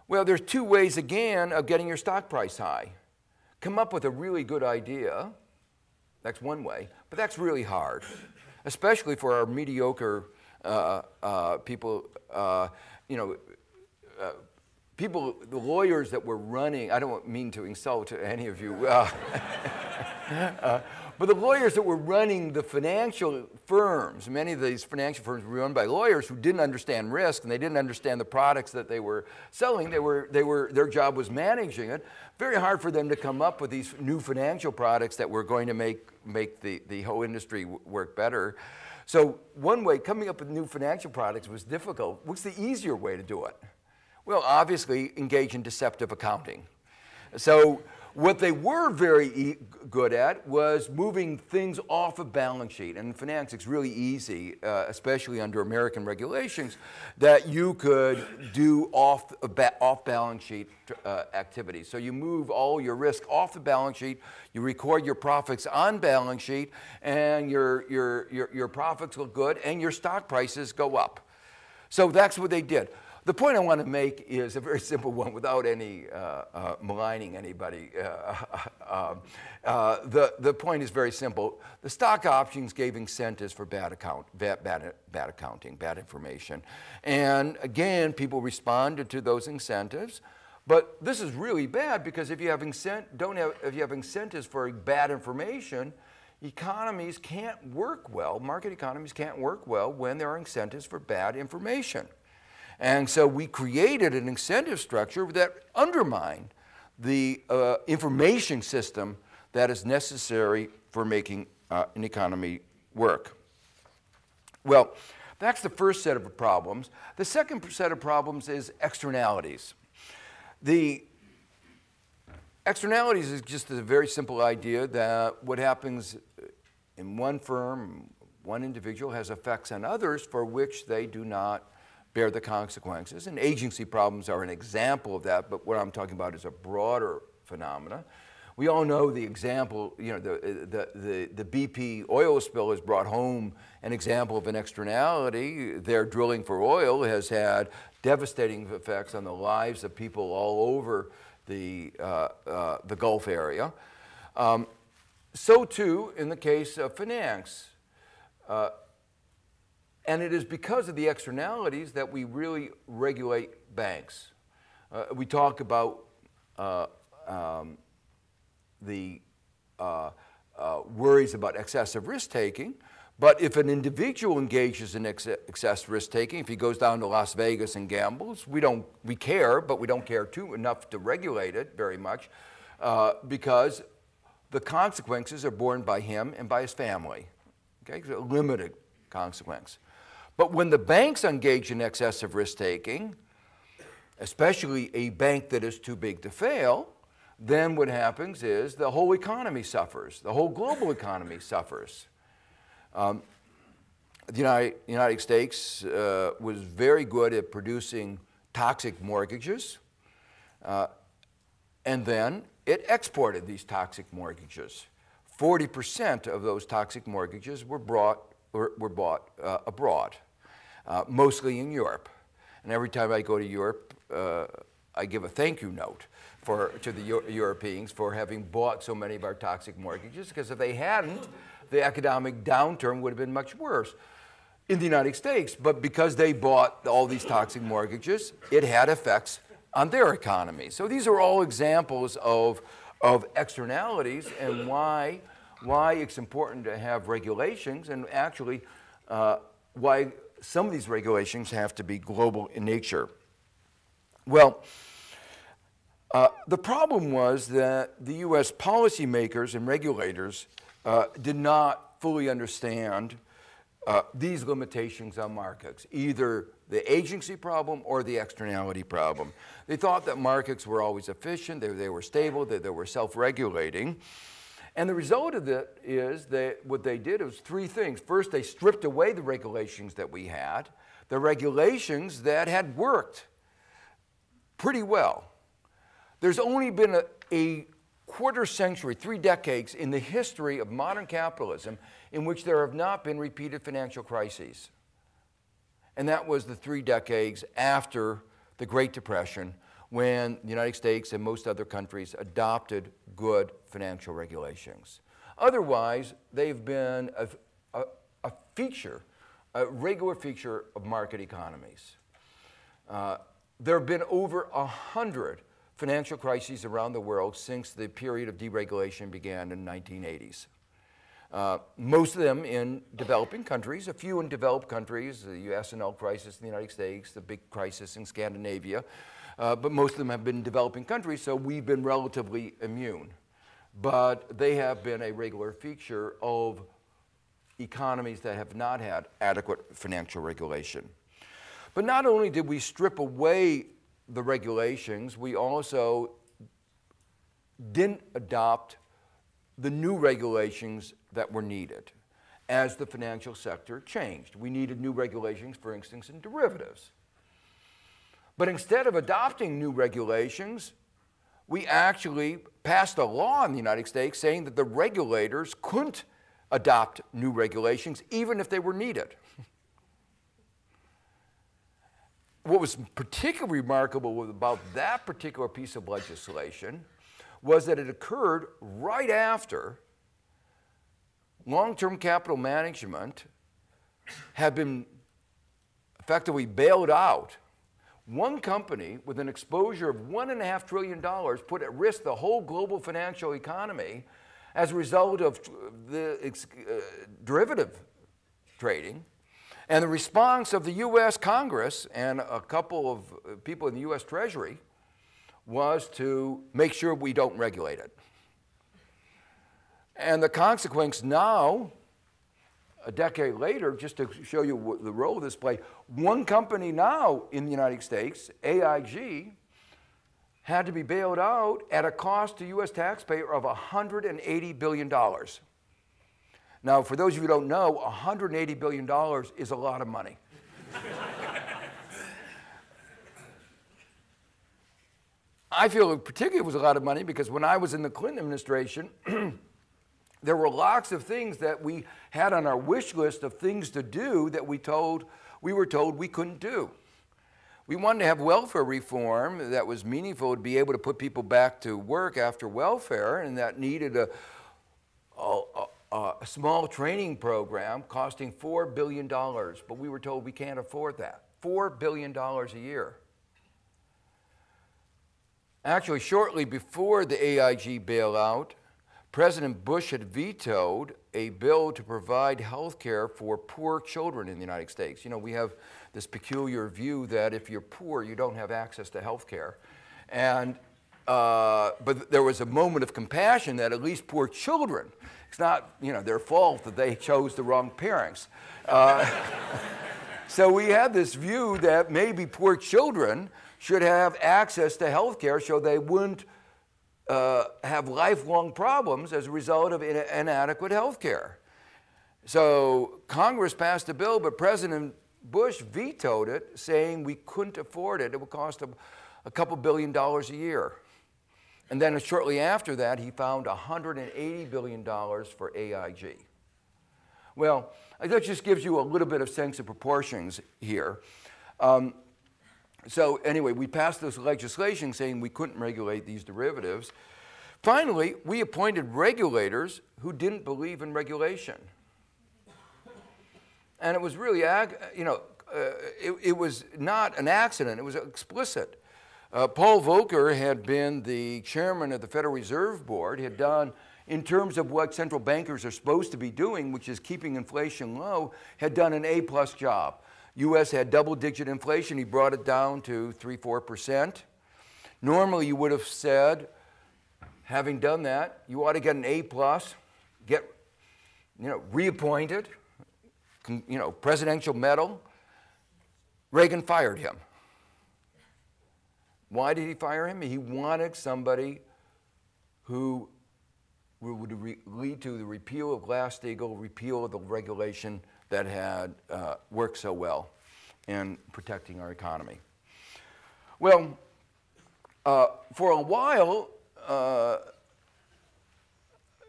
Well, there's two ways, again, of getting your stock price high. Come up with a really good idea. That's one way, but that's really hard, especially for our mediocre people, people, the lawyers that were running, I don't mean to insult any of you, but the lawyers that were running the financial firms, many of these financial firms were run by lawyers who didn't understand risk and they didn't understand the products that they were selling. Their job was managing it. Very hard for them to come up with these new financial products that were going to make the whole industry work better. So one way, coming up with new financial products was difficult. What's the easier way to do it? Well, obviously, engage in deceptive accounting. So what they were very good at was moving things off a balance sheet. And in finance, it's really easy, especially under American regulations, that you could do off balance sheet activities. So you move all your risk off the balance sheet, you record your profits on balance sheet, and your profits look good, and your stock prices go up. So that's what they did. The point I want to make is a very simple one without any maligning anybody. The point is very simple. The stock options gave incentives for bad accounting, bad information. And again, people responded to those incentives. But this is really bad because if you have incentives for bad information, economies can't work well, market economies can't work well when there are incentives for bad information. And so we created an incentive structure that undermined the information system that is necessary for making an economy work. Well, that's the first set of problems. The second set of problems is externalities. The externalities is just a very simple idea that what happens in one firm, one individual, has effects on others for which they do not bear the consequences. And agency problems are an example of that, but what I'm talking about is a broader phenomena. We all know the example, the BP oil spill has brought home an example of an externality. Their drilling for oil has had devastating effects on the lives of people all over the Gulf area. So too in the case of finance. And it is because of the externalities that we really regulate banks. We talk about the worries about excessive risk-taking, but if an individual engages in excessive risk-taking, if he goes down to Las Vegas and gambles, we care, but we don't care enough to regulate it very much because the consequences are borne by him and by his family. Okay, so a limited consequence. But when the banks engage in excessive risk-taking, especially a bank that is too big to fail, then what happens is the whole economy suffers. The whole global economy suffers. The United States was very good at producing toxic mortgages, and then it exported these toxic mortgages. 40% of those toxic mortgages were bought abroad. Mostly in Europe. And every time I go to Europe, I give a thank you note to the Europeans for having bought so many of our toxic mortgages, because if they hadn't, the economic downturn would have been much worse in the United States. But because they bought all these toxic mortgages, it had effects on their economy. So these are all examples of externalities and why it's important to have regulations, and actually why some of these regulations have to be global in nature. Well, the problem was that the U.S. policymakers and regulators did not fully understand these limitations on markets, either the agency problem or the externality problem. They thought that markets were always efficient, they were stable, they were self-regulating. And the result of that is that what they did was three things. First, they stripped away the regulations that we had, the regulations that had worked pretty well. There's only been a quarter century, 3 decades in the history of modern capitalism in which there have not been repeated financial crises. And that was the 3 decades after the Great Depression, when the United States and most other countries adopted good financial regulations. Otherwise, they've been a feature, a regular feature of market economies. There have been over 100 financial crises around the world since the period of deregulation began in the 1980s. Most of them in developing countries, a few in developed countries, the S&L crisis in the United States, the big crisis in Scandinavia, but most of them have been in developing countries, so we've been relatively immune. But they have been a regular feature of economies that have not had adequate financial regulation. But not only did we strip away the regulations, we also didn't adopt the new regulations that were needed as the financial sector changed. We needed new regulations, for instance, in derivatives. But instead of adopting new regulations, we actually passed a law in the United States saying that the regulators couldn't adopt new regulations even if they were needed. What was particularly remarkable about that particular piece of legislation was that it occurred right after long-term capital management had been effectively bailed out. One company with an exposure of $1.5 trillion put at risk the whole global financial economy as a result of the derivative trading. And the response of the U.S. Congress and a couple of people in the U.S. Treasury was to make sure we don't regulate it. And the consequence now, a decade later, just to show you the role of this play, one company now in the United States, AIG, had to be bailed out at a cost to U.S. taxpayer of $180 billion. Now, for those of you who don't know, $180 billion is a lot of money. I feel particularly it was a lot of money because when I was in the Clinton administration, there were lots of things that we had on our wish list of things to do that we were told we couldn't do. We wanted to have welfare reform that was meaningful to be able to put people back to work after welfare, and that needed a small training program costing $4 billion, but we were told we can't afford that. $4 billion a year. Actually, shortly before the AIG bailout, President Bush had vetoed a bill to provide health care for poor children in the United States. You know, we have this peculiar view that if you're poor, you don't have access to health care. But there was a moment of compassion that at least poor children, it's not, you know, their fault that they chose the wrong parents. So we had this view that maybe poor children should have access to health care so they wouldn't have lifelong problems as a result of inadequate health care. So Congress passed a bill, but President Bush vetoed it, saying we couldn't afford it. It would cost a couple $2 billion a year. And then shortly after that, he found $180 billion for AIG. Well, that just gives you a little bit of sense of proportions here. So anyway, we passed this legislation saying we couldn't regulate these derivatives. Finally, we appointed regulators who didn't believe in regulation. And it was really, you know, it was not an accident, it was explicit. Paul Volcker had been the chairman of the Federal Reserve Board, had done, in terms of what central bankers are supposed to be doing, which is keeping inflation low, had done an A+ job. U.S. had double-digit inflation. He brought it down to 3–4%. Normally, you would have said, having done that, you ought to get an A+, get, you know, reappointed, you know, presidential medal. Reagan fired him. Why did he fire him? He wanted somebody who would lead to the repeal of Glass-Steagall, repeal of the regulation that had worked so well in protecting our economy. Well, for a while,